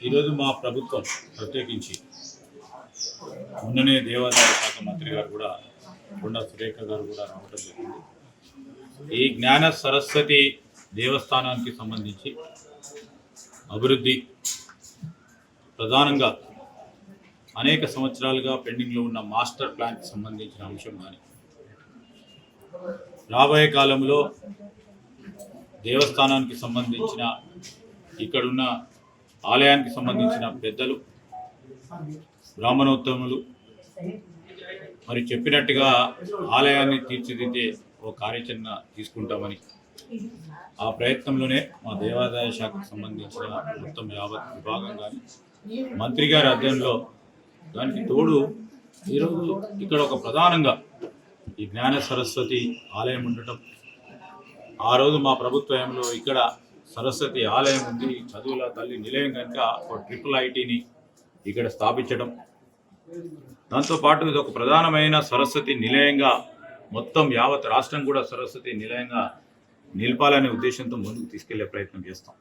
ఈరోజు మా ప్రభుత్వం ప్రత్యేకించి మొన్ననే దేవాదాయ శాఖ మంత్రి గారు కూడా కొండా సురేఖ గారు కూడా రావడం జరిగింది. ఈ జ్ఞాన సరస్వతి దేవస్థానానికి సంబంధించి అభివృద్ధి ప్రధానంగా అనేక సంవత్సరాలుగా పెండింగ్లో ఉన్న మాస్టర్ ప్లాన్కి సంబంధించిన అంశం కానీ రాబోయే కాలంలో దేవస్థానానికి సంబంధించిన ఇక్కడున్న ఆలయానికి సంబంధించిన పెద్దలు బ్రాహ్మణోత్తములు మరి చెప్పినట్టుగా ఆలయాన్ని తీర్చిదిద్దే ఒక కార్యాచరణ తీసుకుంటామని ఆ ప్రయత్నంలోనే మా దేవాదాయ శాఖకు సంబంధించిన మొత్తం యావత్ విభాగం కానీ మంత్రి గారి అధ్యయనంలో దానికి తోడు ఈరోజు ఇక్కడ ఒక ప్రధానంగా ఈ జ్ఞాన సరస్వతి ఆలయం ఉండటం, ఆ రోజు మా ప్రభుత్వంలో ఇక్కడ సరస్వతి ఆలయం ఉంది, చదువుల తల్లి నిలయం కనుక ఒక IIITని ఇక్కడ స్థాపించడం, దాంతోపాటు ఇది ఒక ప్రధానమైన సరస్వతి నిలయంగా మొత్తం యావత్ రాష్ట్రం కూడా సరస్వతి నిలయంగా నిలపాలనే ఉద్దేశంతో ముందుకు తీసుకెళ్లే ప్రయత్నం చేస్తాం.